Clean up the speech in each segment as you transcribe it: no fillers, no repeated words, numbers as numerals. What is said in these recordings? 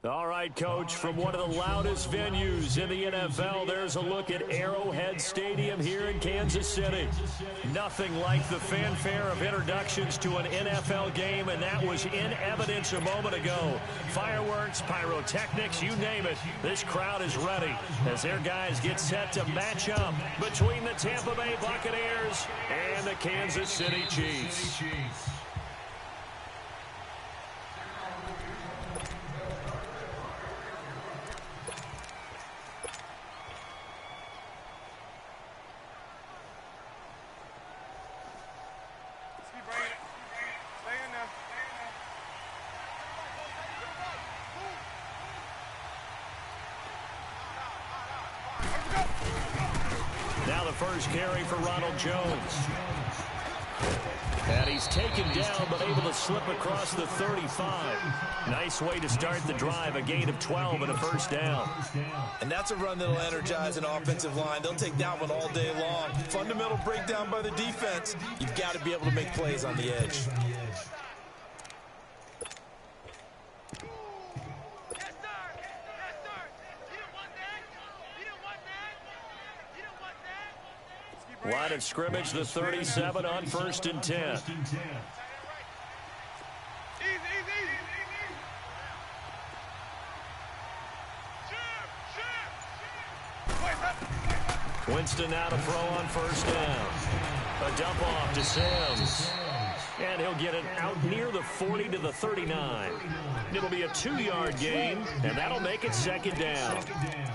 All right, Coach, from one of the loudest venues in the NFL, there's a look at Arrowhead Stadium here in Kansas City. Nothing like the fanfare of introductions to an NFL game, and that was in evidence a moment ago. Fireworks, pyrotechnics, you name it. This crowd is ready as their guys get set to match up between the Tampa Bay Buccaneers and the Kansas City Chiefs. Now the first carry for Ronald Jones. And he's taken down, but able to slip across the 35. Nice way to start the drive, a gain of 12 and a first down. And that's a run that'll energize an offensive line. They'll take that one all day long. Fundamental breakdown by the defense. You've got to be able to make plays on the edge. Line of scrimmage, the 37 on 1st and 10. Winston now to throw on 1st down. A dump off to Sims. And he'll get it out near the 40 to the 39. It'll be a 2-yard gain, and that'll make it 2nd down.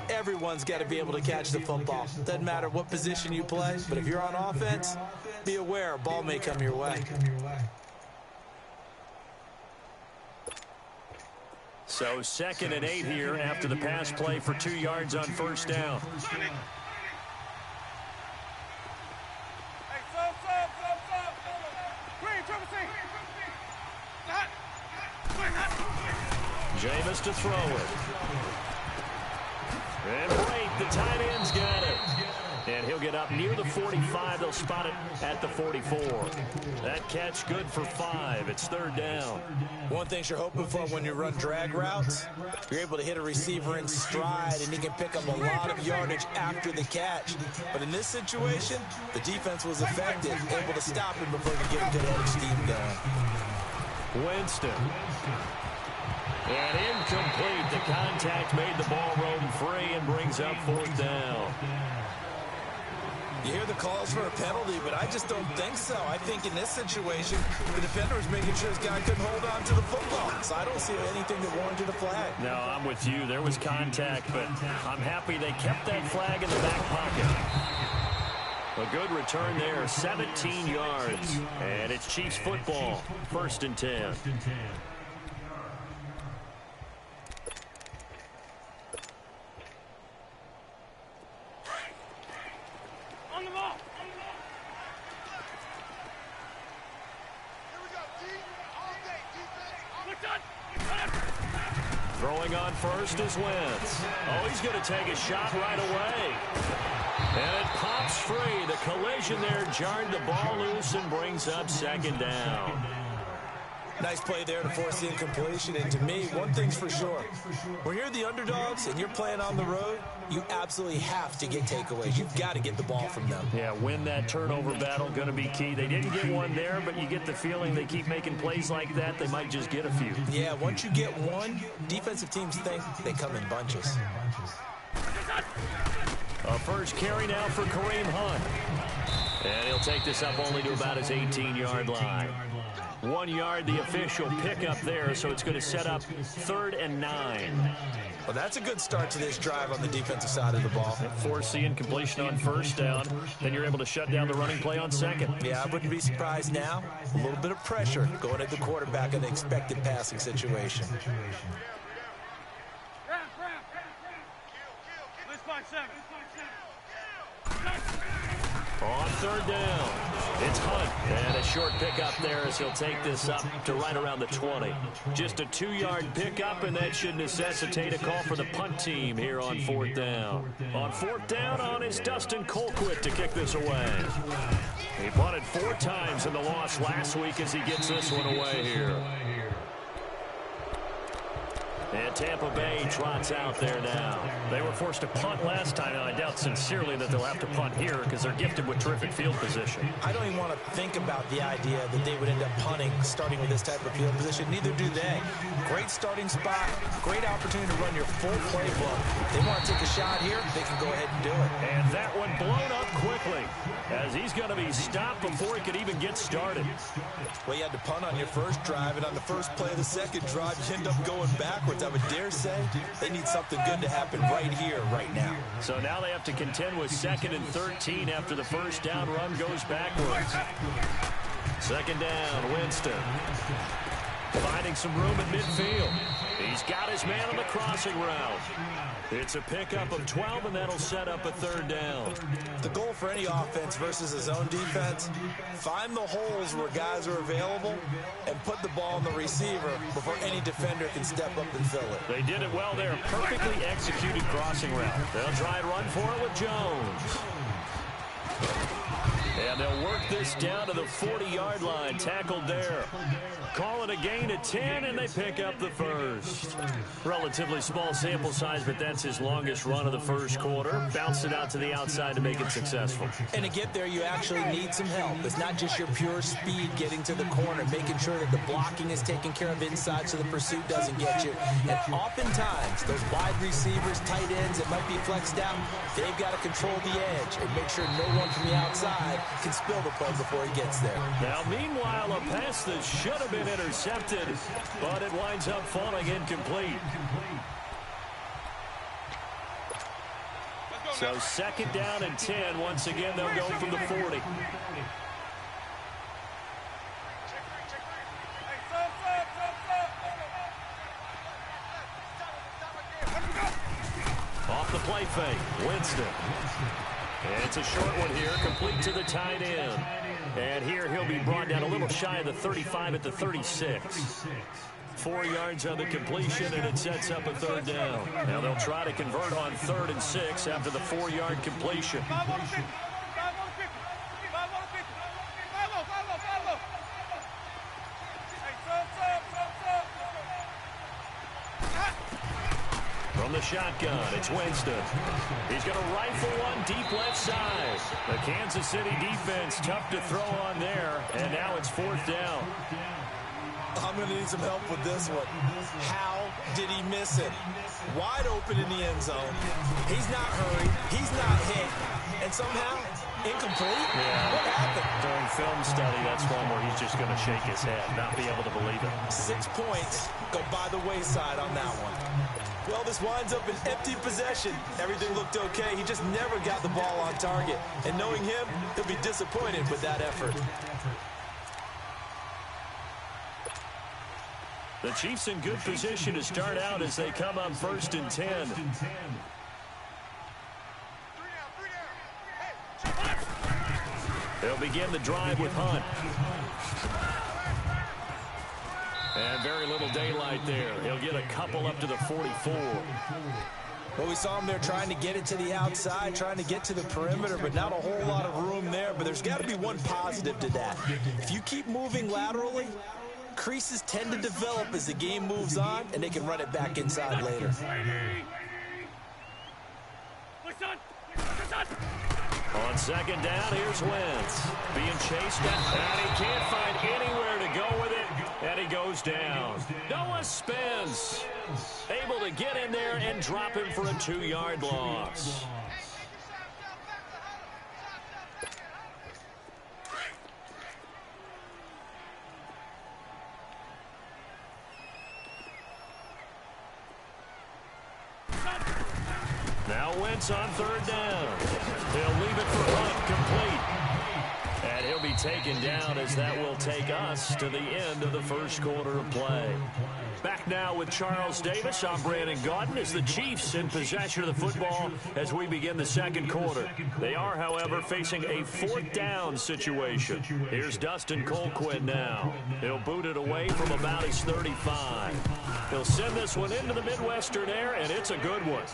Everyone's got to be able to catch the football. Doesn't matter what position you play, but if you're on offense, be aware a ball may come your way. So 2nd and 8 here after the pass play for 2 yards on 1st down. Jameis to throw it. And Brate, the tight end's got it. And he'll get up near the 45. They'll spot it at the 44. That catch good for 5. It's 3rd down. One thing you're hoping for when you run drag routes, you're able to hit a receiver in stride, and he can pick up a lot of yardage after the catch. But in this situation, the defense was effective, able to stop him before he could get a good edge steam going. Winston. And incomplete. The contact made the ball roam free and brings up 4th down. You hear the calls for a penalty, but I just don't think so. I think in this situation, the defender was making sure his guy couldn't hold on to the football. So I don't see anything that warranted a flag. No, I'm with you. There was contact, but I'm happy they kept that flag in the back pocket. A good return there, 17 yards. And it's Chiefs football, 1st and 10. Throwing on 1st is Wentz. Oh, he's going to take a shot right away. And it pops free. The collision there jarred the ball loose and brings up 2nd down. Nice play there to force the incompletion. And to me, one thing's for sure. When you're the underdogs and you're playing on the road, you absolutely have to get takeaways. You've got to get the ball from them. Yeah, win that turnover battle, going to be key. They didn't get one there, but you get the feeling they keep making plays like that, they might just get a few. Yeah, once you get one, defensive teams think they come in bunches. A first carry now for Kareem Hunt. And he'll take this up only to about his 18-yard line. 1 yard, the official pickup there, so it's going to set up 3rd and 9. Well, that's a good start to this drive on the defensive side of the ball. Force the incompletion on 1st down. Then you're able to shut down the running play on 2nd. Yeah, I wouldn't be surprised now. A little bit of pressure going at the quarterback in an expected passing situation. On 3rd down, it's Hunt. And a short pickup there as he'll take this up to right around the 20. Just a 2-yard pickup, and that should necessitate a call for the punt team here on 4th down. On 4th down, on is Dustin Colquitt to kick this away. He punted 4 times in the loss last week as he gets this one away here. And Tampa Bay trots out there now. They were forced to punt last time, and I doubt sincerely that they'll have to punt here because they're gifted with terrific field position. I don't even want to think about the idea that they would end up punting starting with this type of field position. Neither do they. Great starting spot, great opportunity to run your full playbook. If they want to take a shot here, they can go ahead and do it. And that one blown up quickly as he's going to be stopped before he could even get started. Well, you had to punt on your first drive, and on the first play of the second drive, you end up going backwards. I would dare say they need something good to happen right here, right now. So now they have to contend with 2nd and 13 after the first down run goes backwards. 2nd down, Winston. Finding some room in midfield. He's got his man on the crossing route. It's a pickup of 12, and that'll set up a 3rd down. The goal for any offense versus his own defense, find the holes where guys are available and put the ball on the receiver before any defender can step up and fill it. They did it well there. Perfectly executed crossing route. They'll try and run for it with Jones. And they'll work this down to the 40-yard line. Tackled there. Call it a gain of 10, and they pick up the first. Relatively small sample size, but that's his longest run of the first quarter. Bounced it out to the outside to make it successful. And to get there, you actually need some help. It's not just your pure speed getting to the corner, making sure that the blocking is taken care of inside so the pursuit doesn't get you. And oftentimes, those wide receivers, tight ends that might be flexed out, they've got to control the edge and make sure no one from the outside can spill the play before he gets there. Now, meanwhile, a pass that should have been intercepted, but it winds up falling incomplete. So 2nd down and 10. Once again, they'll go from the 40. Off the play fake, Winston. It's a short one here, complete to the tight end. And here he'll be brought down a little shy of the 35 at the 36. 4 yards on the completion, and it sets up a 3rd down. Now they'll try to convert on 3rd and 6 after the 4-yard completion. From the shotgun, it's Winston. He's going to rifle one deep left side. The Kansas City defense tough to throw on there, and now it's 4th down. I'm going to need some help with this one. How did he miss it? Wide open in the end zone. He's not hurried. He's not hit. And somehow, incomplete? Yeah. What happened? During film study, that's one where he's just going to shake his head, not be able to believe it. 6 points go by the wayside on that one. Well, this winds up an empty possession. Everything looked okay. He just never got the ball on target. And knowing him, he'll be disappointed with that effort. The Chiefs in good position to start out as they come on 1st and 10. They'll begin the drive with Hunt. And very little daylight there. He'll get a couple up to the 44. Well, we saw him there trying to get it to the outside, trying to get to the perimeter, but not a whole lot of room there. But there's got to be one positive to that. If you keep moving laterally, creases tend to develop as the game moves on, and they can run it back inside later. On 2nd down, here's Wentz. Being chased down, and he can't find anywhere to go with it, and he goes down. Noah Spence able to get in there and drop him for a 2-yard loss. Now Wentz on 3rd down. He'll leave it for Hunt, complete. And he'll be taken down as that will take us to the end of the first quarter of play. Back now with Charles Davis. I'm Brandon Gaudin as the Chiefs in possession of the football as we begin the second quarter. They are, however, facing a 4th down situation. Here's Dustin Colquhoun now. He'll boot it away from about his 35. He'll send this one into the Midwestern air, and it's a good one.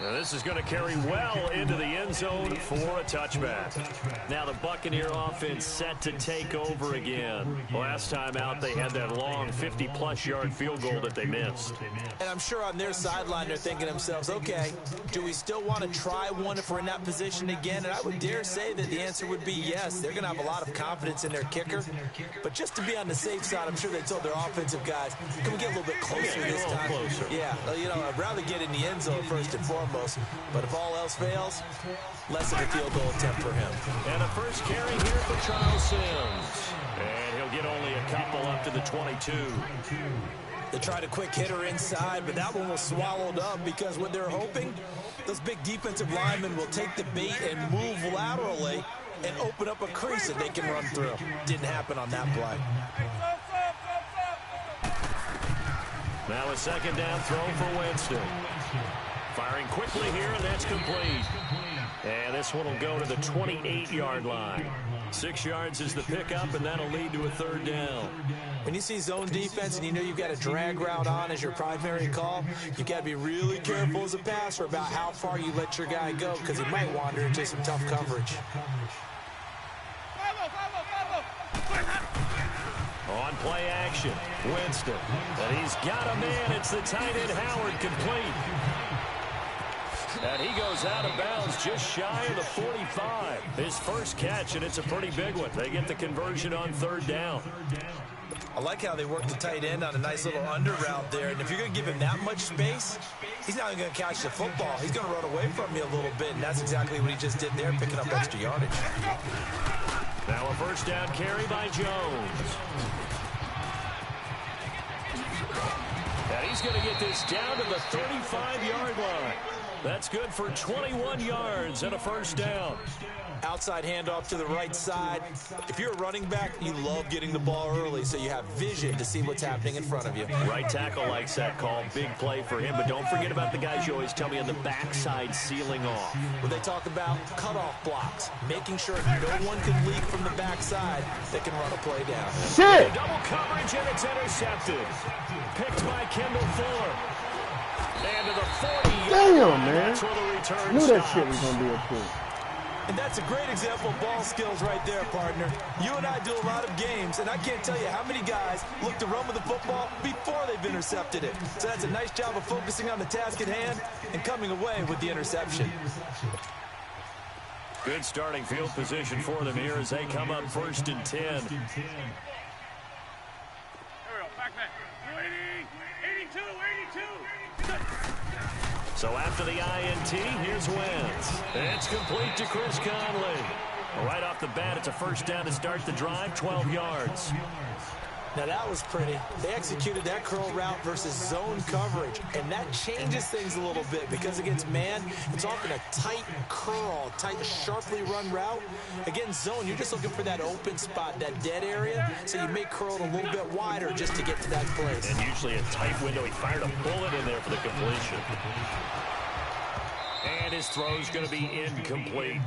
Now this is going to carry well into the end zone for a touchback. Now the Buccaneer offense set to take over again. Last time out, they had that long 50-plus yard field goal that they missed. And I'm sure on their sideline, they're thinking to themselves, okay, do we still want to try one if we're in that position again? And I would dare say that the answer would be yes. They're going to have a lot of confidence in their kicker. But just to be on the safe side, I'm sure they told their offensive guys, can we get a little bit closer this time? Closer. Yeah, you know, I'd rather get in the end zone first and foremost. But if all else fails, less of a field goal attempt for him. And a first carry here for Charles Sims. And he'll get only a couple up to the 22. They tried a quick hitter inside, but that one was swallowed up because what they're hoping, those big defensive linemen will take the bait and move laterally and open up a crease that they can run through. Didn't happen on that play. Now a second down throw for Winston. Firing quickly here, and that's complete. And this one will go to the 28-yard line. 6 yards is the pickup, and that'll lead to a third down. When you see zone defense and you know you've got a drag route on as your primary call, you've got to be really careful as a passer about how far you let your guy go because he might wander into some tough coverage. On play action, Winston. And he's got a man. It's the tight end Howard, complete. And he goes out of bounds just shy of the 45. His first catch, and it's a pretty big one. They get the conversion on third down. I like how they work the tight end on a nice little under route there. And if you're going to give him that much space, he's not going to catch the football. He's going to run away from you a little bit, and that's exactly what he just did there, picking up extra yardage. Now a first down carry by Jones. And he's going to get this down to the 35-yard line. That's good for 21 yards and a first down. Outside handoff to the right side. If you're a running back, you love getting the ball early so you have vision to see what's happening in front of you. Right tackle likes that call. Big play for him. But don't forget about the guys you always tell me on the backside sealing off. Well, they talk about cutoff blocks, making sure no one can leak from the backside that can run a play down. Shit! Double coverage, and it's intercepted. Picked by Kendall Fuller. And to the 40. Damn, man. That's where the return Knew that stops. shit was going to be a pull. And that's a great example of ball skills right there, partner. You and I do a lot of games, and I can't tell you how many guys look to run with the football before they've intercepted it. So that's a nice job of focusing on the task at hand and coming away with the interception. Good starting field position for them here as they come up first and 10. There we go, back. 82. So after the INT, here's Wentz. It's complete to Chris Conley. Right off the bat, it's a first down to start the drive, 12 yards. Now that was pretty. They executed that curl route versus zone coverage, and that changes things a little bit because against man, it's often a tight curl, tight, sharply run route. Against zone, you're just looking for that open spot, that dead area, so you may curl it a little bit wider just to get to that place. And usually a tight window. He fired a bullet in there for the completion. And his throw's going to be incomplete.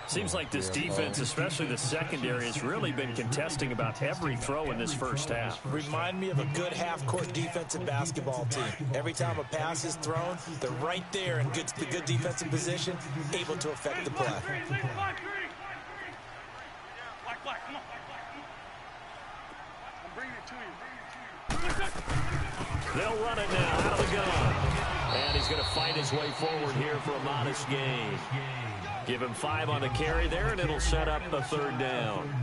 Seems like this defense, especially the secondary, has really been contesting about every throw in this first half. Remind me of a good half-court defensive basketball team. Every time a pass is thrown, they're right there in the good defensive position, able to affect the play. Black, come on. I'm bringing it to you. They'll run it now out of the gun. And he's going to fight his way forward here for a modest gain. Give him 5 on the carry there, and it'll set up a third down.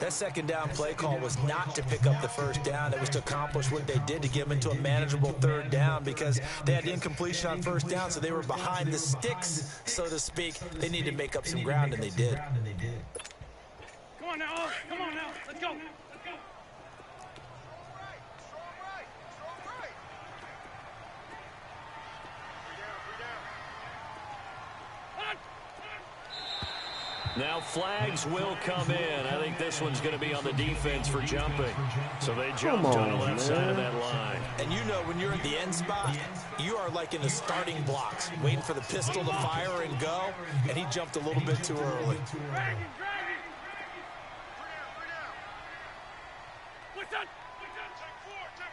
That second down play call was not to pick up the first down. It was to accomplish what they did to get them into a manageable third down because they had the incompletion on first down, so they were behind the sticks, so to speak. They needed to make up some ground, and they did. Come on now, let's go. Now flags will come in. I think this one's going to be on the defense for jumping. So they jumped on the left side of that line. And you know when you're in the end spot, you are like in the starting blocks, waiting for the pistol to fire and go, and he jumped a little bit too early. Drag it. What's that? Check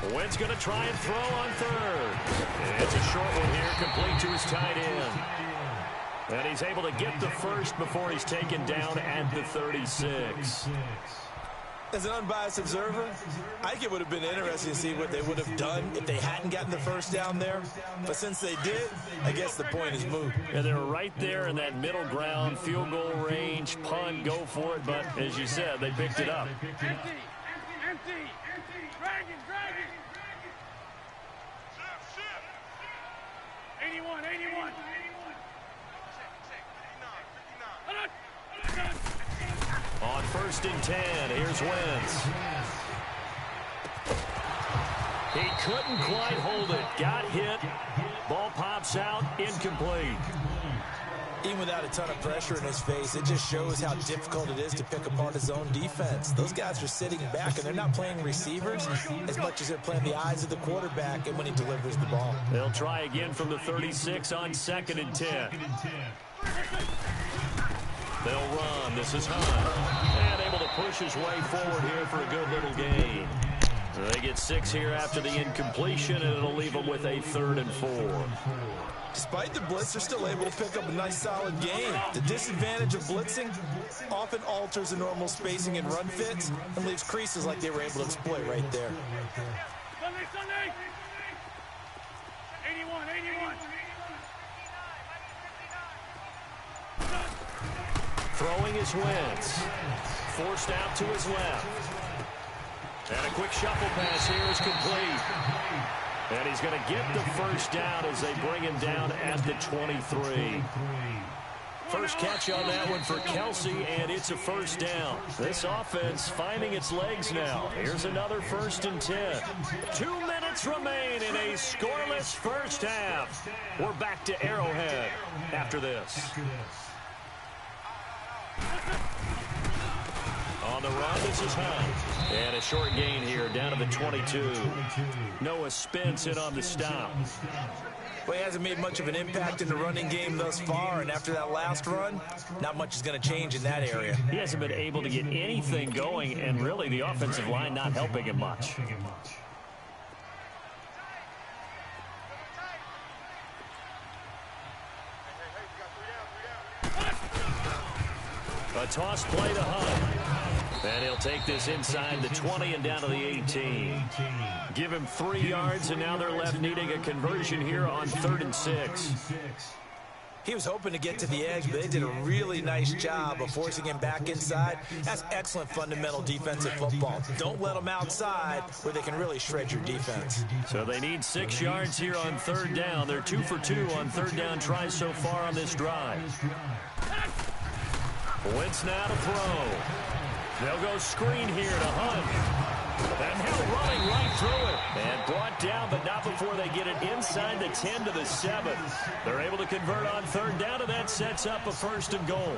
four. Wentz going to try and throw on third. It's a short one here, complete to his tight end. And he's able to get the first before he's taken down at the 36. As an unbiased observer, I think it would have been interesting to see what they would have done if they hadn't gotten the first down there. But since they did, I guess the point is moot. Yeah, they were right there in that middle ground, field goal range, punt, go for it. But as you said, they picked it up. Empty. Dragon. 81. On 1st and 10, here's Wentz. He couldn't quite hold it. Got hit. Ball pops out, incomplete. Even without a ton of pressure in his face, it just shows how difficult it is to pick apart his own defense. Those guys are sitting back, and they're not playing receivers as much as they're playing the eyes of the quarterback and when he delivers the ball. They'll try again from the 36 on 2nd and 10. They'll run. This is Hunt. And able to push his way forward here for a good little gain. They get 6 here after the incompletion, and it'll leave them with a 3rd and 4. Despite the blitz, they're still able to pick up a nice solid gain. The disadvantage of blitzing often alters the normal spacing and run fits and leaves creases like they were able to exploit right there. Sunday. 81. Throwing is Wentz. Forced out to his left. And a quick shuffle pass here is complete. And he's going to get the first down as they bring him down at the 23. First catch on that one for Kelsey, and it's a first down. This offense finding its legs now. Here's another 1st and 10. 2 minutes remain in a scoreless first half. We're back to Arrowhead after this. On the run, this is Hunt. And a short gain here, down to the 22. Noah Spence in on the stop. Well, he hasn't made much of an impact in the running game thus far, and after that last run, not much is going to change in that area. He hasn't been able to get anything going, and really the offensive line not helping him much. A toss play to Hunt. And he'll take this inside the 20 and down to the 18. Give him 3 yards, and now they're left needing a conversion here on 3rd and 6. He was hoping to get to the edge, but they did a really nice job of forcing him back inside. That's excellent fundamental defensive football. Don't let them outside where they can really shred your defense. So they need 6 yards here on 3rd down. They're 2 for 2 on 3rd down tries so far on this drive. Wentz now to throw. They'll go screen here to Hunt. And now running right through it. And brought down, but not before they get it inside the 10 to the 7. They're able to convert on 3rd down, and that sets up a 1st and goal.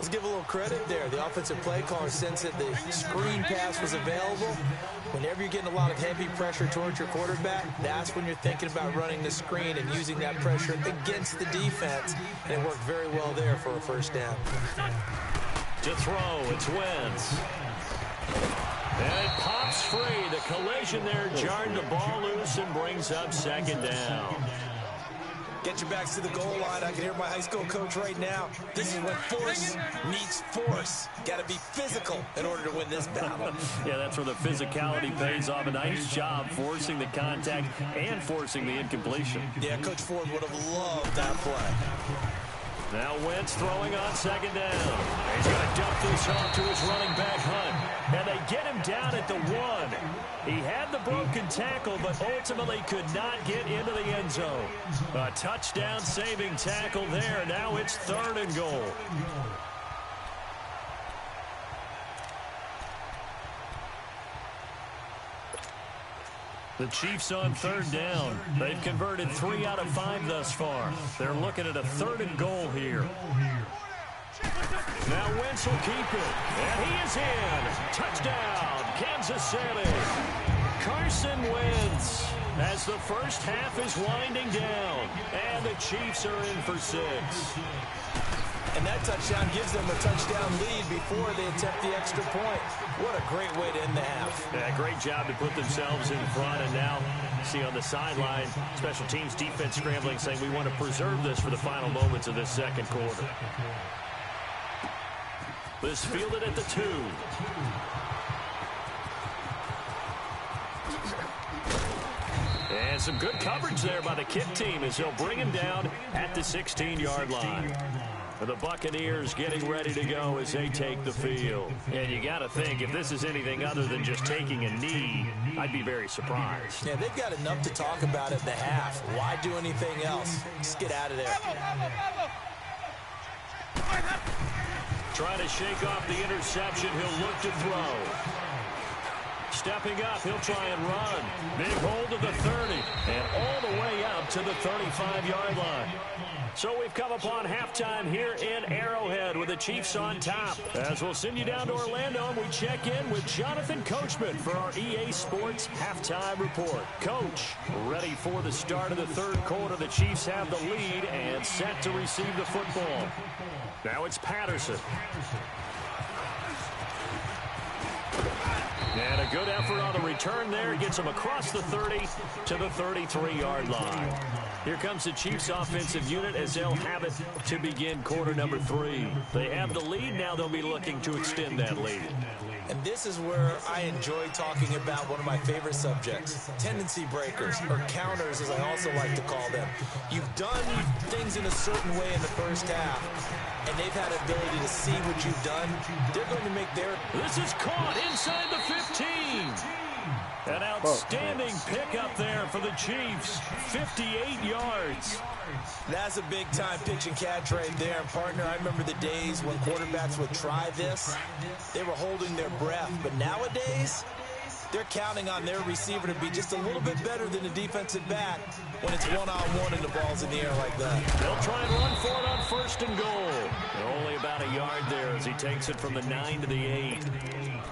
Let's give a little credit there. The offensive play caller sensed that the screen pass was available. Whenever you're getting a lot of heavy pressure towards your quarterback, that's when you're thinking about running the screen and using that pressure against the defense. And it worked very well there for a 1st down. To throw, it's Wentz. And it pops free. The collision there jarred the ball loose and brings up 2nd down. Get your backs to the goal line. I can hear my high school coach right now. This is when force meets force. Got to be physical in order to win this battle. Yeah, that's where the physicality pays off. A nice job forcing the contact and forcing the incompletion. Yeah, Coach Ford would have loved that play. Now Wentz throwing on 2nd down. He's going to dump this off to his running back, Hunt. And they get him down at the 1. He had the broken tackle, but ultimately could not get into the end zone. A touchdown-saving tackle there. Now it's 3rd and goal. The Chiefs on 3rd down. They've converted 3 out of 5 thus far. They're looking at a 3rd and goal here. Now Wentz will keep it. And he is in. Touchdown, Kansas City. Carson Wentz as the first half is winding down. And the Chiefs are in for 6. And that touchdown gives them a touchdown lead before they attempt the extra point. What a great way to end the half. Yeah, great job to put themselves in front. And now, see on the sideline, special teams defense scrambling, saying we want to preserve this for the final moments of this second quarter. This fielded at the 2. And some good coverage there by the kick team as they'll bring him down at the 16-yard line. The Buccaneers getting ready to go as they take the field. And you got to think, if this is anything other than just taking a knee, I'd be very surprised. Yeah, they've got enough to talk about at the half. Why do anything else? Just get out of there. Trying to shake off the interception. He'll look to throw. Stepping up, he'll try and run. Big hold to the 30, and all the way up to the 35-yard line. So we've come upon halftime here in Arrowhead with the Chiefs on top. As we'll send you down to Orlando, and we check in with Jonathan Coachman for our EA Sports Halftime Report. Coach, ready for the start of the third quarter. The Chiefs have the lead and set to receive the football. Now it's Patterson. And a good effort on the return there. Gets him across the 30 to the 33-yard line. Here comes the Chiefs offensive unit as they'll have it to begin quarter number 3. They have the lead. Now they'll be looking to extend that lead. And this is where I enjoy talking about one of my favorite subjects, tendency breakers, or counters as I also like to call them. You've done things in a certain way in the first half, and they've had the ability to see what you've done. They're going to make their... This is caught inside the 15. An outstanding pickup there for the Chiefs. 58 yards. That's a big-time pitch and catch right there. And, partner, I remember the days when quarterbacks would try this. They were holding their breath. But nowadays, they're counting on their receiver to be just a little bit better than the defensive back when it's one-on-one and the ball's in the air like that. They'll try and run for it on 1st and goal. They're only about a yard there as he takes it from the 9 to the 8.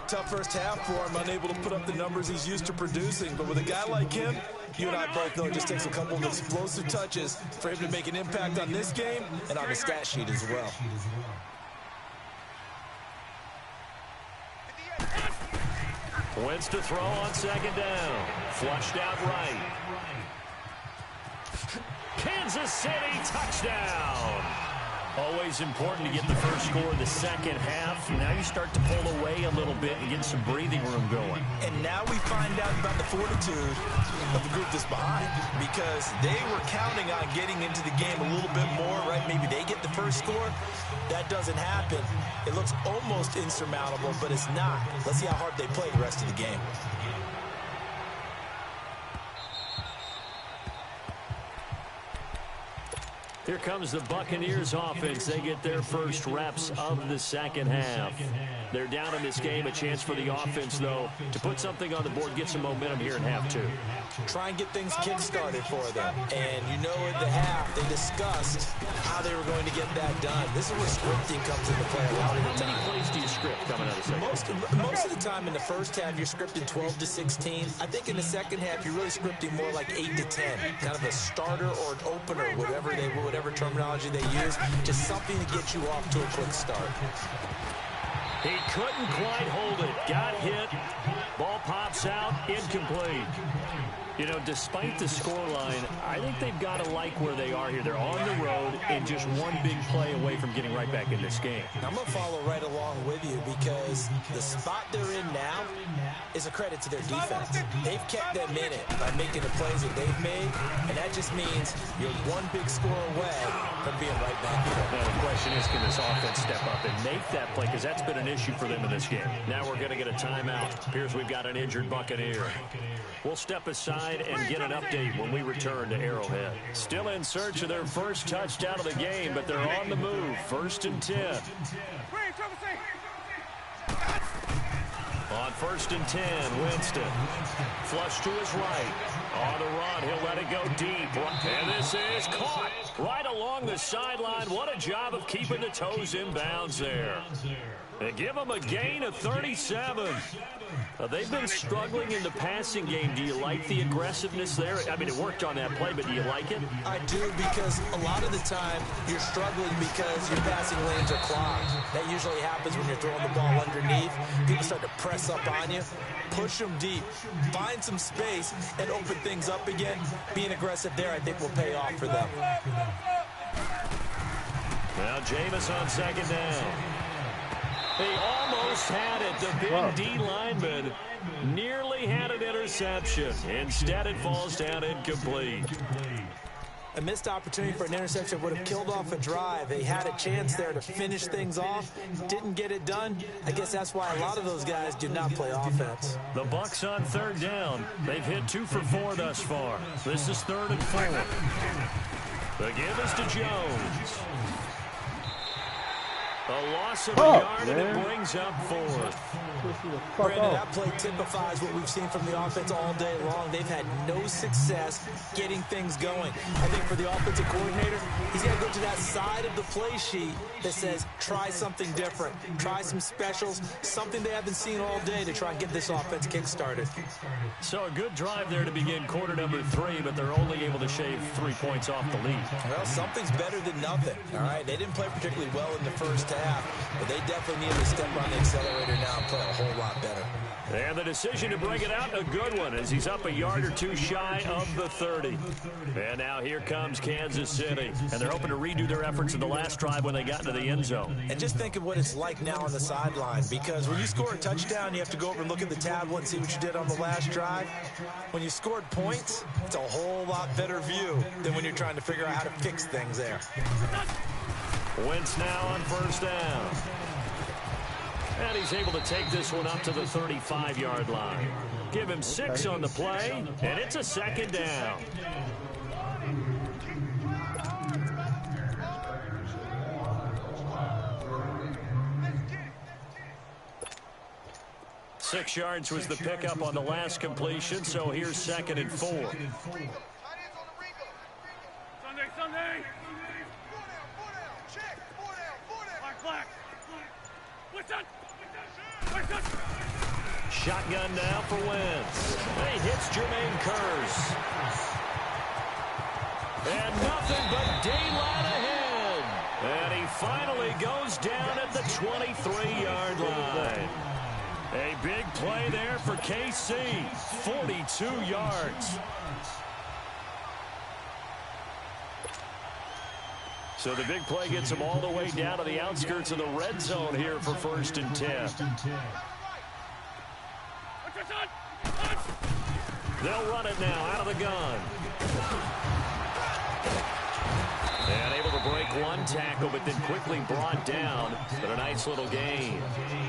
Tough first half for him, unable to put up the numbers he's used to producing. But with a guy like him, you and I both know it just takes a couple of explosive touches for him to make an impact on this game and on the stat sheet as well. Wentz to throw on 2nd down. Flushed out right. Kansas City touchdown. Always important to get the first score of the second half. Now you start to pull away a little bit and get some breathing room going. And now we find out about the fortitude of the group that's behind, because they were counting on getting into the game a little bit more, right? Maybe they get the first score. That doesn't happen. It looks almost insurmountable, but it's not. Let's see how hard they play the rest of the game. Here comes the Buccaneers offense. They get their first reps of the second half. They're down in this game. A chance for the offense, though, to put something on the board, get some momentum here in half 2. Try and get things kick-started for them. And you know in the half, they discussed how they were going to get that done. This is where scripting comes into play a lot of the time. How many plays do you script coming out of the second? Most of the time in the first half, you're scripting 12 to 16. I think in the second half, you're really scripting more like 8 to 10. Kind of a starter or an opener, whatever terminology they use, just something to get you off to a quick start. He couldn't quite hold it. Got hit. Ball pops out. Incomplete. You know, despite the scoreline, I think they've got to like where they are here. They're on the road and just one big play away from getting right back in this game. I'm going to follow right along with you because the spot they're in now is a credit to their defense. They've kept them in it by making the plays that they've made, and that just means you're one big score away from being right back here. Now the question is, can this offense step up and make that play? Because that's been an issue for them in this game. Now we're going to get a timeout. Appears we've got an injured Buccaneer. We'll step aside and get an update when we return to Arrowhead. Still in search of their first touchdown of the game, but they're on the move. 1st and 10. On 1st and 10, Winston. Flush to his right. On the run, he'll let it go deep. And this is caught right along the sideline. What a job of keeping the toes in bounds there. They give him a gain of 37. They've been struggling in the passing game. Do you like the aggressiveness there? I mean, it worked on that play, but do you like it? I do, because a lot of the time you're struggling because your passing lanes are clogged. That usually happens when you're throwing the ball underneath. People start to press up on you. Push them deep. Find some space and open things up again. Being aggressive there, I think, will pay off for them. Now Jameis on second down. He almost had it. The big D lineman nearly had an interception. Instead, it falls down incomplete. A missed opportunity for an interception would have killed off a drive. They had a chance there to finish things off. Didn't get it done. I guess that's why a lot of those guys do not play offense. The Bucs on third down. They've hit 2 for 4 thus far. This is 3rd and 4. The give is to Jones. A loss of a yard, and it brings up 4th. Brandon, that play typifies what we've seen from the offense all day long. They've had no success getting things going. I think for the offensive coordinator, he's got to go to that side of the play sheet that says, try something different. Try some specials, something they haven't seen all day to try and get this offense kick-started. So a good drive there to begin quarter number 3, but they're only able to shave 3 points off the lead. Well, something's better than nothing, all right? They didn't play particularly well in the first half, but they definitely need to step on the accelerator now and play a whole lot better. And the decision to bring it out, a good one, as he's up a yard or 2 shy of the 30. And now here comes Kansas City. And they're hoping to redo their efforts in the last drive when they got into the end zone. And just think of what it's like now on the sideline, because when you score a touchdown, you have to go over and look at the tablet and see what you did on the last drive. When you scored points, it's a whole lot better view than when you're trying to figure out how to fix things there. Wentz now on first down. And he's able to take this one up to the 35-yard line. Give him 6 on the play, and it's a 2nd down. Six yards was the pickup on the last completion, so here's 2nd and 4. Sunday. Black. Shotgun now for Wentz. He hits Jermaine Kearse. And nothing but daylight ahead. And he finally goes down at the 23-yard line. A big play there for KC. 42 yards. So the big play gets him all the way down to the outskirts of the red zone here for 1st and 10. They'll run it now out of the gun. And able to break one tackle, but then quickly brought down. But a nice little gain.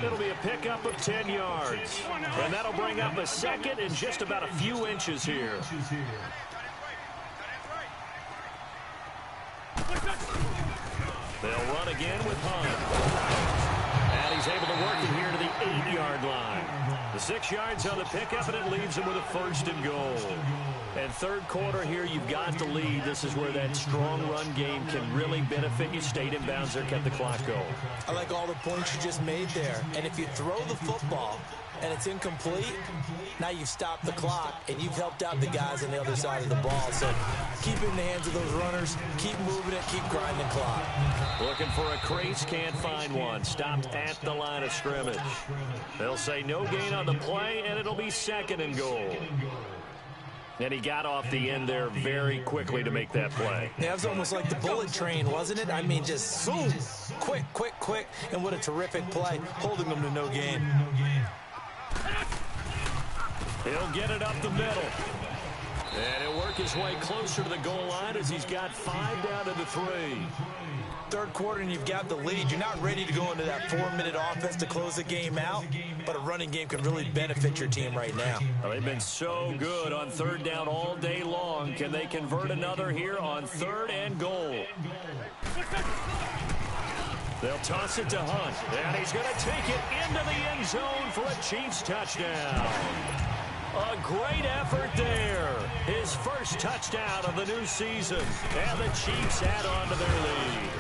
It'll be a pickup of 10 yards. And that'll bring up a 2nd and just about a few inches here. They'll run again with Hunt. And he's able to work it here to the 8-yard line. The 6 yards on the pickup, and it leaves him with a 1st and goal. And 3rd quarter here, you've got the lead. This is where that strong run game can really benefit you. Stayed in bounds there, kept the clock going. I like all the points you just made there. And if you throw the football and it's incomplete, now you've stopped the clock and you've helped out the guys on the other side of the ball. So keep it in the hands of those runners, keep moving it, keep grinding clock. Looking for a crease, can't find one. Stopped at the line of scrimmage. They'll say no gain on the play, and it'll be 2nd and goal. And he got off the end there very quickly to make that play. Yeah, it was almost like the bullet train, wasn't it? I mean, just zoom, quick, quick, quick, and what a terrific play, holding them to no gain. He'll get it up the middle. And he'll work his way closer to the goal line as he's got 5 down to the 3. 3rd quarter and you've got the lead. You're not ready to go into that 4-minute offense to close the game out, but a running game can really benefit your team right now. Well, they've been so good on 3rd down all day long. Can they convert another here on 3rd and goal? They'll toss it to Hunt, and he's going to take it into the end zone for a Chiefs touchdown. A great effort there. His first touchdown of the new season, and the Chiefs add on to their lead.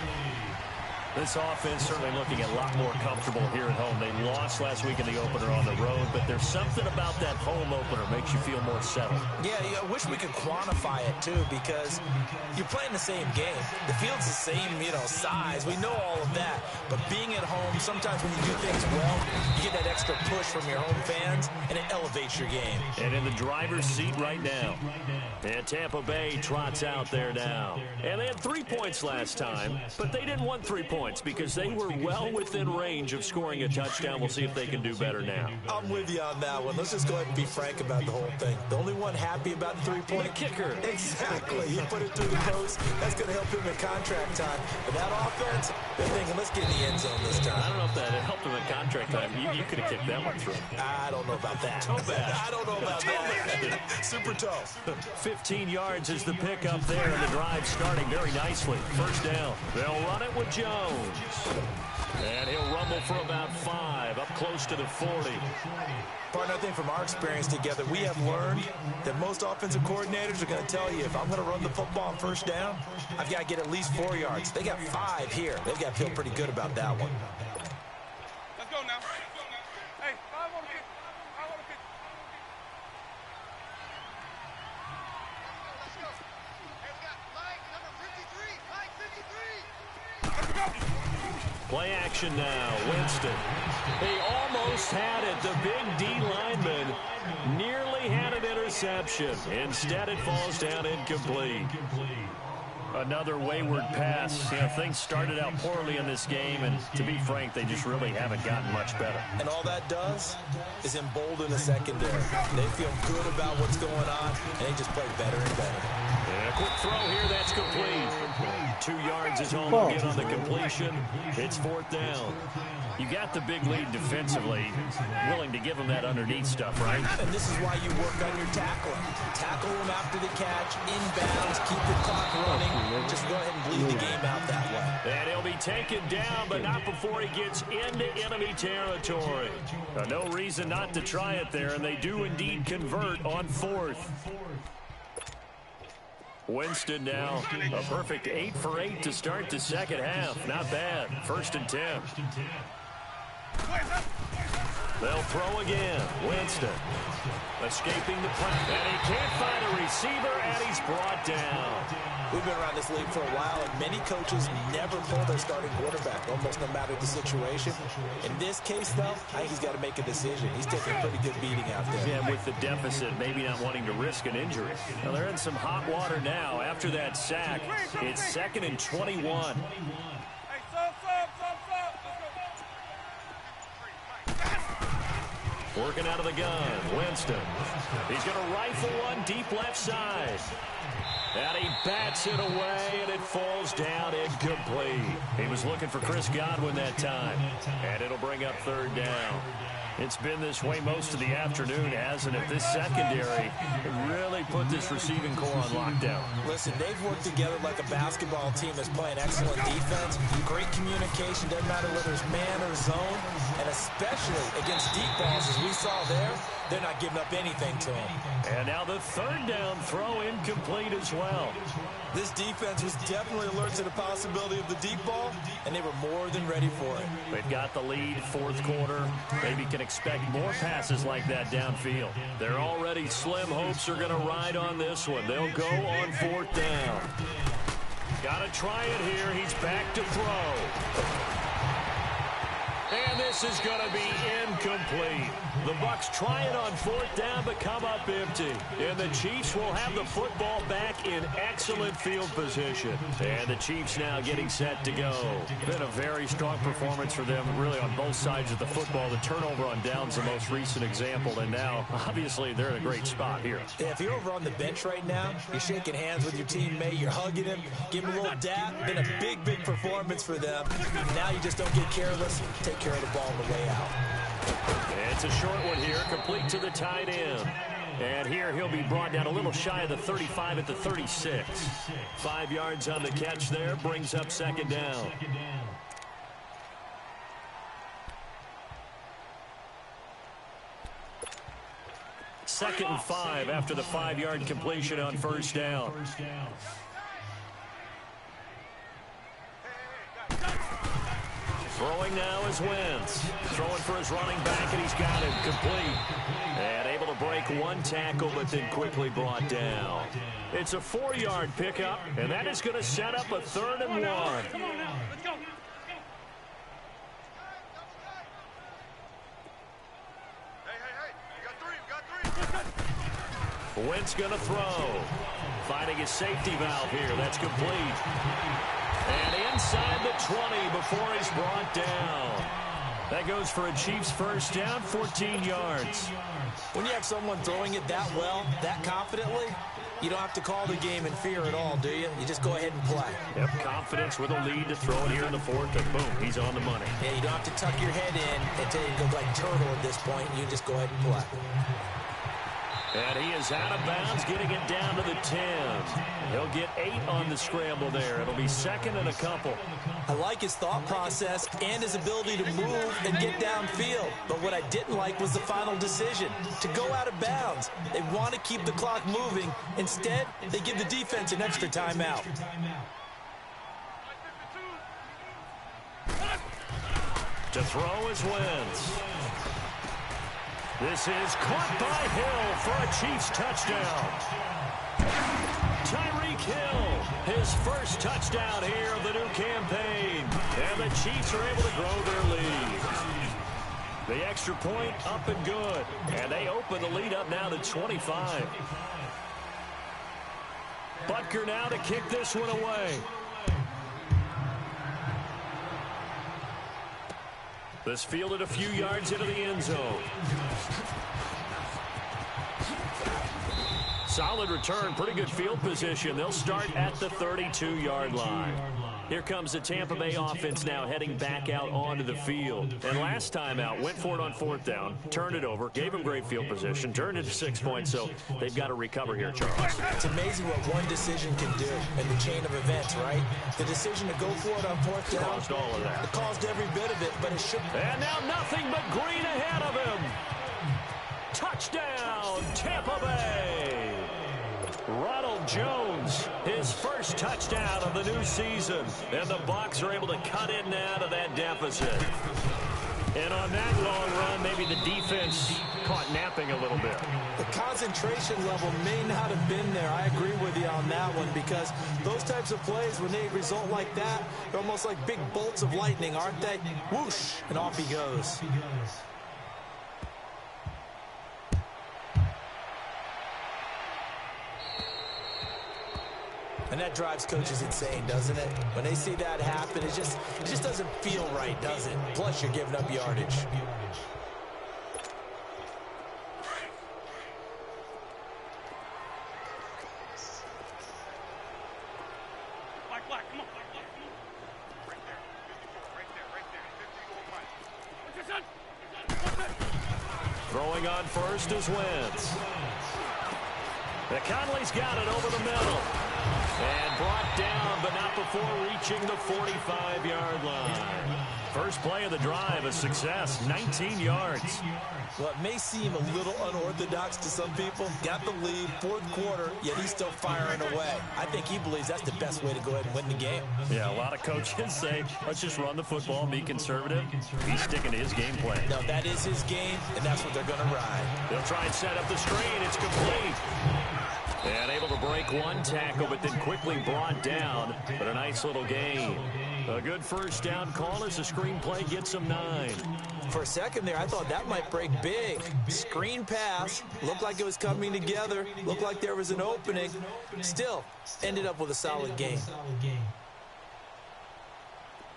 This offense certainly looking a lot more comfortable here at home. They lost last week in the opener on the road, but there's something about that home opener makes you feel more settled. Yeah, I wish we could quantify it, too, because you're playing the same game. The field's the same, size. We know all of that. But being at home, sometimes when you do things well, you get that extra push from your home fans, and it elevates your game. And in the driver's seat right now. And Tampa Bay trots out there now. And they had 3 points last time, but they didn't want 3 points because they were well within range of scoring a touchdown. We'll see if they can do better now. I'm with you on that one. Let's just go ahead and be frank about the whole thing. The only one happy about the 3-point kicker. Exactly. He put it through the post. That's going to help him in contract time. But that offense, they're thinking, let's get in the end zone this time. I don't know if that helped him in contract time. You could have kicked that one through. I don't know about that. Toe bad. I don't know about that. Super tough. 15 yards is the pickup there, and the drive starting very nicely. First down. They'll run it with Jones. And he'll rumble for about 5, up close to the 40. Partner, I think from our experience together, we have learned that most offensive coordinators are going to tell you, if I'm going to run the football on first down, I've got to get at least 4 yards. They got 5 here. They've got to feel pretty good about that one. Let's go now. Hey, 5 on the kick. 5 on the kick. Let's go. Hey, we got line number 53. Line 53. Let's go. Play action now. Winston. He almost had it. The big D lineman nearly had an interception. Instead, it falls down incomplete. Another wayward pass. Things started out poorly in this game, and to be frank, they just really haven't gotten much better. And all that does is embolden the secondary. They feel good about what's going on, and they just play better and better. And a quick throw here, that's complete. 2 yards is all they'll get on the completion. It's 4th down. You got the big lead defensively, willing to give them that underneath stuff, right? And this is why you work on your tackling. Tackle them after the catch, inbounds, keep the clock running. Just go ahead and bleed the game out that way. And he'll be taken down, but not before he gets into enemy territory. No reason not to try it there, and they do indeed convert on 4th. Winston now, a perfect 8 for 8 to start the second half. Not bad. 1st and 10. They'll throw again. Winston escaping the pressure. And he can't find a receiver, and he's brought down. We've been around this league for a while, and many coaches never pull their starting quarterback, almost no matter the situation. In this case, though, I think he's got to make a decision. He's taking a pretty good beating out there. Yeah, with the deficit, maybe not wanting to risk an injury. Now, they're in some hot water now. After that sack, it's 2nd and 21. Hey, sub. Working out of the gun, Winston. He's going to rifle one deep left side. And he bats it away, and it falls down incomplete. He was looking for Chris Godwin that time. And it'll bring up 3rd down. It's been this way most of the afternoon, hasn't it? This secondary really put this receiving core on lockdown. Listen, they've worked together like a basketball team that's playing excellent defense. Great communication, doesn't matter whether it's man or zone. And especially against deep balls, as we saw there, they're not giving up anything to them. And now the 3rd down throw incomplete as well. This defense was definitely alert to the possibility of the deep ball, and they were more than ready for it. They've got the lead, 4th quarter. Maybe can expect more passes like that downfield. They're already slim hopes are going to ride on this one. They'll go on 4th down. Got to try it here. He's back to throw. And this is going to be incomplete. The Bucs try it on 4th down, but come up empty. And the Chiefs will have the football back in excellent field position. And the Chiefs now getting set to go. Been a very strong performance for them, really, on both sides of the football. The turnover on downs the most recent example. And now, obviously, they're in a great spot here. Yeah, if you're over on the bench right now, you're shaking hands with your teammate, you're hugging him, giving him a little dap. Been a big, big performance for them. Now you just don't get careless. Take care of the ball on the way out. It's a short one here, complete to the tight end. And here he'll be brought down a little shy of the 35 at the 36. 5 yards on the catch there, brings up 2nd down. Second and 5 after the 5-yard completion on 1st down. Throwing now is Wentz. Throwing for his running back, and he's got it complete. And able to break one tackle, but then quickly brought down. It's a 4-yard pickup, and that is going to set up a 3rd and 1. Come on now. Let's go. Hey. You got three. Wentz going to throw. Finding his safety valve here. That's complete. And inside the 20 before he's brought down. That goes for a Chiefs first down, 14 yards. When you have someone throwing it that well, that confidently, you don't have to call the game in fear at all, do you? You just go ahead and play. Yep, confidence with a lead to throw it here in the 4th, and boom, he's on the money. Yeah, you don't have to tuck your head in until you look like turtle at this point. You just go ahead and play. And he is out of bounds, getting it down to the 10. He'll get 8 on the scramble there. It'll be 2nd and a couple. I like his thought process and his ability to move and get downfield. But what I didn't like was the final decision, to go out of bounds. They want to keep the clock moving. Instead, they give the defense an extra timeout. To throw is Wentz. This is caught by Hill for a Chiefs touchdown. Tyreek Hill, his first touchdown here of the new campaign. And the Chiefs are able to grow their lead. The extra point up and good. And they open the lead up now to 25. Butker now to kick this one away. This fielded a few yards into the end zone. Solid return, pretty good field position. They'll start at the 32-yard line. Here comes the Tampa Bay offense now heading back out onto the field. And last time out, went for it on 4th down, turned it over, gave them great field position, turned it to 6 points, so they've got to recover here, Charles. It's amazing what one decision can do in the chain of events, right? The decision to go for it on 4th down. Caused all of that. It caused every bit of it, but it should. And now nothing but green ahead of him. Touchdown, Tampa Bay. Ronald Jones, his first touchdown of the new season. And the Bucs are able to cut in now to that deficit. And on that long run, maybe the defense caught napping a little bit. The concentration level may not have been there. I agree with you on that one, because those types of plays, when they result like that, they're almost like big bolts of lightning, aren't they? Whoosh, and off he goes. And that drives coaches insane, doesn't it? When they see that happen, it just doesn't feel right, does it? Plus, you're giving up yardage. Black, come on. Right there. 54, right there. 51 miles. What's your son? Throwing on first is Wentz. Conley's got it over the middle. And brought down, but not before reaching the 45-yard line. First play of the drive, a success, 19 yards. Well, it may seem a little unorthodox to some people. Got the lead, 4th quarter, yet he's still firing away. I think he believes that's the best way to go ahead and win the game. Yeah, a lot of coaches say, let's just run the football and be conservative. He's sticking to his game plan. No, that is his game, and that's what they're going to ride. They'll try and set up the screen. It's complete. And able to break one tackle, but then quickly brought down. But a nice little gain. A good first down call as the screenplay gets him 9. For a second there, I thought that might break big. Screen pass. Looked like it was coming together. Looked like there was an opening. Still, ended up with a solid gain.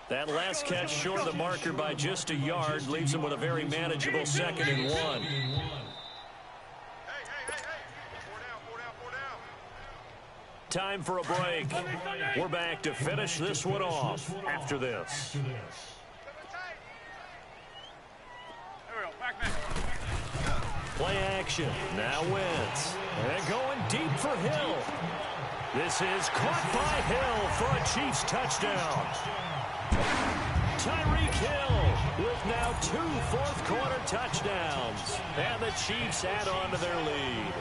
That last catch short of the marker by just a yard leaves him with a very manageable 2nd and 1. Time for a break. We're back to finish this one off after this. Play action. Now Wentz. And going deep for Hill. This is caught by Hill for a Chiefs touchdown. Tyreek Hill with now 2 fourth-quarter touchdowns. And the Chiefs add on to their lead.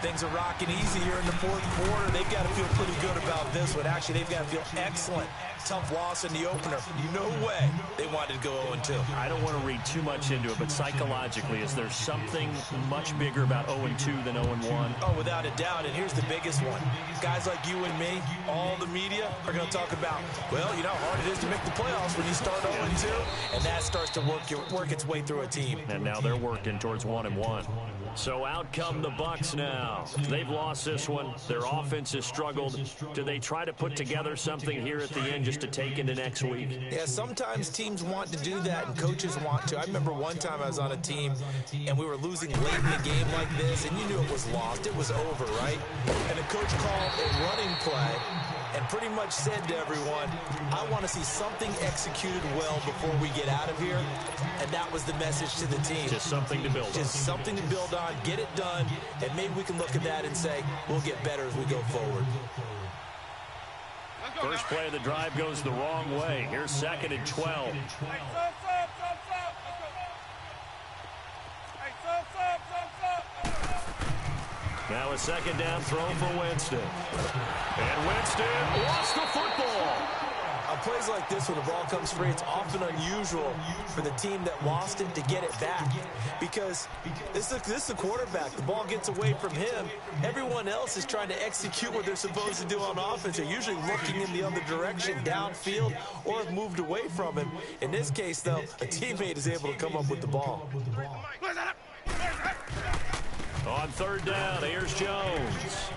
Things are rocking easy here in the 4th quarter. They've got to feel pretty good about this one. Actually, they've got to feel excellent tough loss in the opener. No way they wanted to go 0-2. I don't want to read too much into it, but psychologically, is there something much bigger about 0-2 than 0-1? Oh, without a doubt, and here's the biggest one. Guys like you and me, all the media, are going to talk about, well, you know how hard it is to make the playoffs when you start 0-2, and that starts to work its way through a team. And now they're working towards 1-1. So out come the Bucs now. They've lost this one. Their offense has struggled. Do they try to put together something here at the end just to take into next week? Yeah, sometimes teams want to do that and coaches want to. I remember one time I was on a team and we were losing late in the game like this, and you knew it was lost. It was over, right? And the coach called a running play and pretty much said to everyone, I want to see something executed well before we get out of here. And that was the message to the team. Just something to build on. Just something to build on, get it done, and maybe we can look at that and say, we'll get better as we go forward. First play of the drive goes the wrong way. Here's 2nd and 12. Now a 2nd down throw for Winston. And Winston lost the football. On plays like this, when the ball comes free, it's often unusual for the team that lost it to get it back. Because this is the quarterback. The ball gets away from him. Everyone else is trying to execute what they're supposed to do on offense. They're usually looking in the other direction, downfield, or have moved away from him. In this case, though, a teammate is able to come up with the ball. On 3rd down, here's Jones.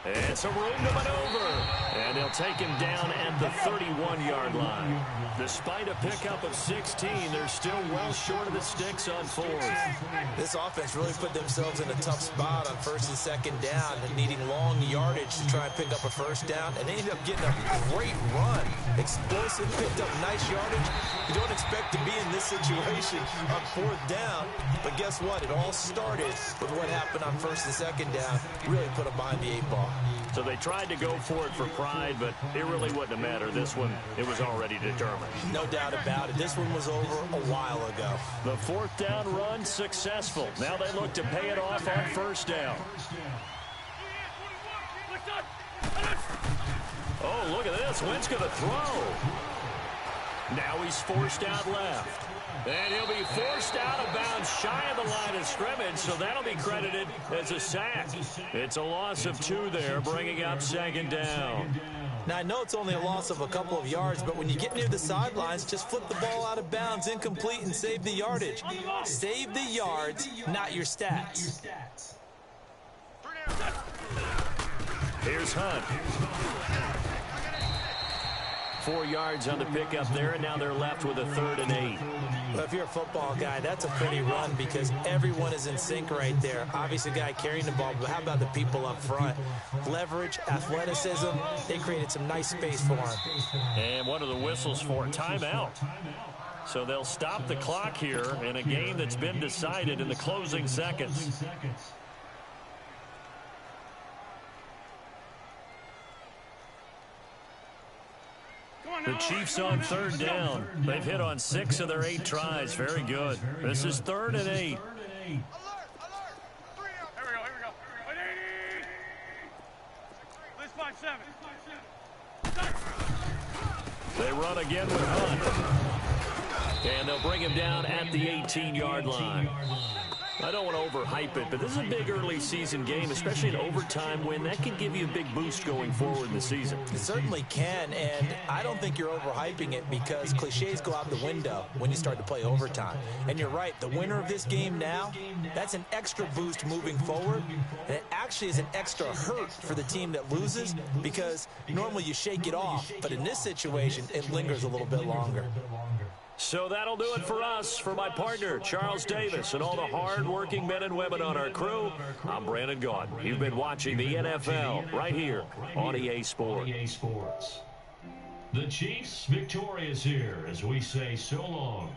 And some room to maneuver. And they'll take him down at the 31-yard line. Despite a pickup of 16, they're still well short of the sticks on 4th. This offense really put themselves in a tough spot on 1st and 2nd down and needing long yardage to try and pick up a 1st down. And they ended up getting a great run. Explosive, picked up nice yardage. You don't expect to be in this situation on 4th down. But guess what? It all started with what happened on 1st and 2nd down. Really put them behind the 8 ball. So they tried to go for it for pride, but it really wouldn't have mattered. This one, it was already determined. No doubt about it. This one was over a while ago. The 4th down run successful. Now they look to pay it off on 1st down. Oh, look at this. Wentz going to throw. Now he's forced out left. And he'll be forced out of bounds shy of the line of scrimmage, so that'll be credited as a sack. It's a loss of 2 there, bringing up 2nd down. Now, I know it's only a loss of a couple of yards, but when you get near the sidelines, just flip the ball out of bounds, incomplete, and save the yardage. Save the yards, not your stats. Here's Hunt. 4 yards on the pickup there, and now they're left with a 3rd and 8. Well, if you're a football guy, that's a pretty run because everyone is in sync right there. Obviously, the guy carrying the ball, but how about the people up front? Leverage, athleticism, they created some nice space for him. And one of the whistles for timeout. So they'll stop the clock here in a game that's been decided in the closing seconds. The Chiefs on 3rd down. They've hit on 6 of their 8 tries. Very good. This is 3rd and 8. Alert! Alert! 3 out. Here we go. 180. Let's 5-7. They run again with Hunt. And they'll bring him down at the 18-yard line. I don't want to overhype it, but this is a big early season game, especially an overtime win. That can give you a big boost going forward in the season. It certainly can, and I don't think you're overhyping it because cliches go out the window when you start to play overtime. And you're right, the winner of this game now, that's an extra boost moving forward, and it actually is an extra hurt for the team that loses because normally you shake it off, but in this situation, it lingers a little bit longer. So that'll do it for us. For my partner, Charles Davis, and all the hard-working men and women on our crew, I'm Brandon Gaudin. You've been watching the NFL right here on EA Sports. The Chiefs victorious here as we say so long.